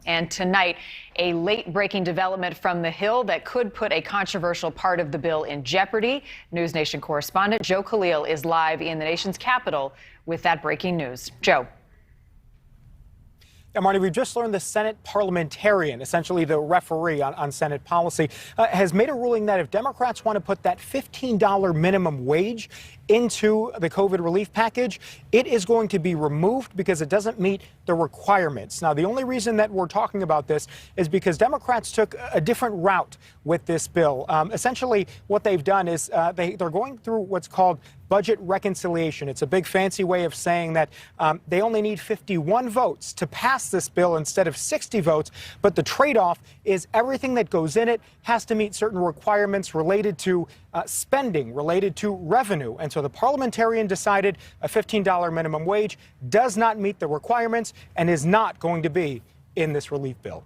And tonight, a late-breaking development from the Hill that could put a controversial part of the bill in jeopardy. NewsNation correspondent Joe Khalil is live in the nation's capital with that breaking news. Joe. Yeah, Marty, we've just learned the Senate parliamentarian, essentially the referee on Senate policy, has made a ruling that if Democrats want to put that $15 minimum wage into the COVID relief package, it is going to be removed because it doesn't meet the requirements. Now, the only reason that we're talking about this is because Democrats took a different route with this bill. Essentially, what they've done is they're going through what's called budget reconciliation. It's a big fancy way of saying that they only need 51 votes to pass this bill instead of 60 votes. But the trade-off is everything that goes in it has to meet certain requirements related to spending, related to revenue. And so the parliamentarian decided a $15 minimum wage does not meet the requirements and is not going to be in this relief bill.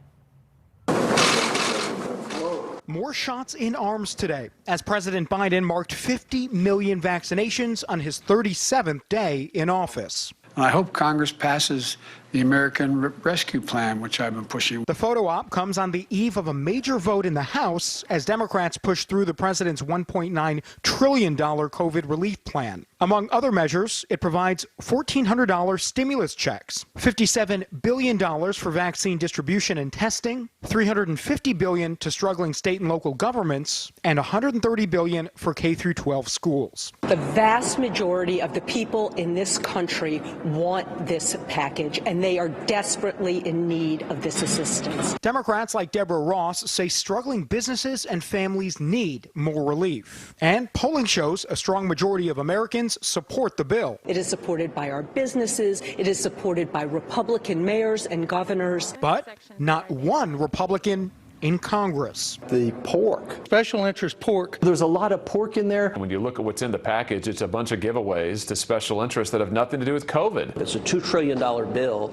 More shots in arms today as President Biden marked 50 million vaccinations on his 37th day in office. I hope Congress passes the American Rescue Plan, which I've been pushing. The photo op comes on the eve of a major vote in the House as Democrats push through the president's $1.9 trillion COVID relief plan. Among other measures, it provides $1,400 stimulus checks, $57 billion for vaccine distribution and testing, $350 billion to struggling state and local governments, and $130 billion for K-12 schools. The vast majority of the people in this country want this package, and they are desperately in need of this assistance. Democrats like Deborah Ross say struggling businesses and families need more relief. And polling shows a strong majority of Americans support the bill. It is supported by our businesses. It is supported by Republican mayors and governors. But not one Republican in Congress. The pork, special interest pork. There's a lot of pork in there. When you look at what's in the package, it's a bunch of giveaways to special interests that have nothing to do with COVID. It's a $2 trillion bill,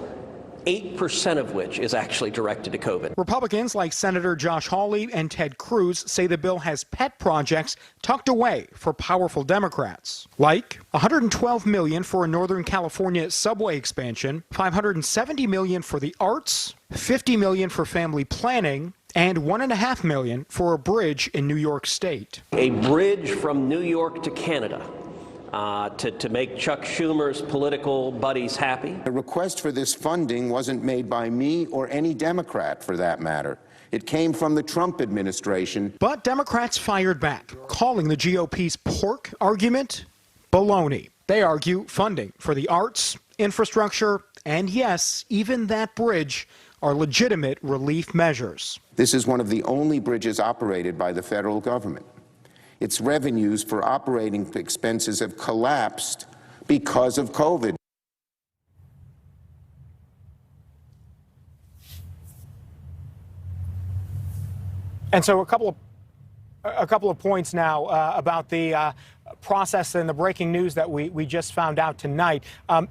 8% of which is actually directed to COVID. Republicans like Senator Josh Hawley and Ted Cruz say the bill has pet projects tucked away for powerful Democrats, like $112 million for a Northern California subway expansion, $570 million for the arts, $50 million for family planning, and $1.5 million for a bridge in New York State. A bridge from New York to Canada to make Chuck Schumer's political buddies happy. The request for this funding wasn't made by me or any Democrat, for that matter. It came from the Trump administration. But Democrats fired back, calling the GOP's pork argument baloney. They argue funding for the arts, infrastructure, and yes, even that bridge are legitimate relief measures. This is one of the only bridges operated by the federal government. Its revenues for operating expenses have collapsed because of COVID. And so a couple of points now about the process and the breaking news that we just found out tonight.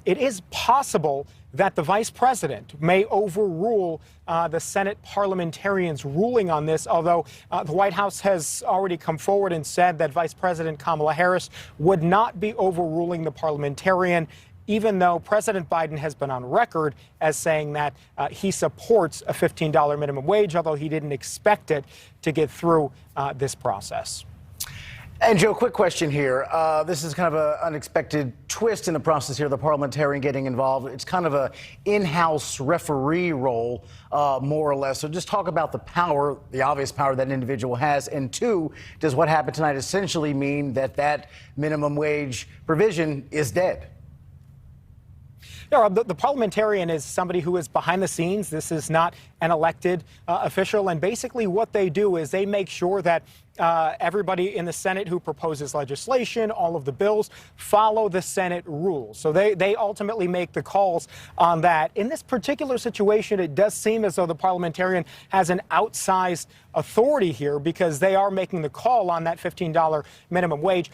It is possible that the vice president may overrule the Senate parliamentarians' ruling on this, although the White House has already come forward and said that Vice President Kamala Harris would not be overruling the parliamentarian, even though President Biden has been on record as saying that he supports a $15 minimum wage, although he didn't expect it to get through this process. And Joe, quick question here. This is kind of an unexpected twist in the process here, the parliamentarian getting involved. It's kind of a in-house referee role, more or less. So just talk about the power, the obvious power that an individual has. And two, does what happened tonight essentially mean that that minimum wage provision is dead? Yeah, the parliamentarian is somebody who is behind the scenes. This is not an elected official. And basically what they do is they make sure that everybody in the Senate who proposes legislation, all of the bills, follow the Senate rules. So they ultimately make the calls on that. In this particular situation, it does seem as though the parliamentarian has an outsized authority here because they are making the call on that $15 minimum wage.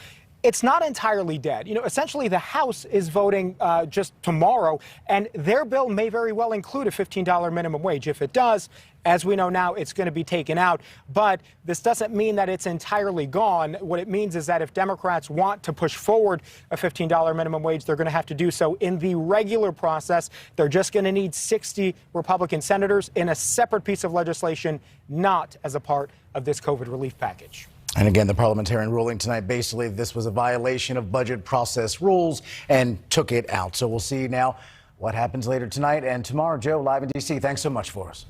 it's not entirely dead. Essentially, the House is voting just tomorrow, and their bill may very well include a $15 minimum wage. If it does, as we know now, it's going to be taken out. But this doesn't mean that it's entirely gone. What it means is that if Democrats want to push forward a $15 minimum wage, they're going to have to do so in the regular process. They're just going to need 60 Republican senators in a separate piece of legislation, not as a part of this COVID relief package. And again, the parliamentarian ruling tonight, basically, this was a violation of budget process rules and took it out. So we'll see now what happens later tonight and tomorrow. Joe, live in D.C., thanks so much for us.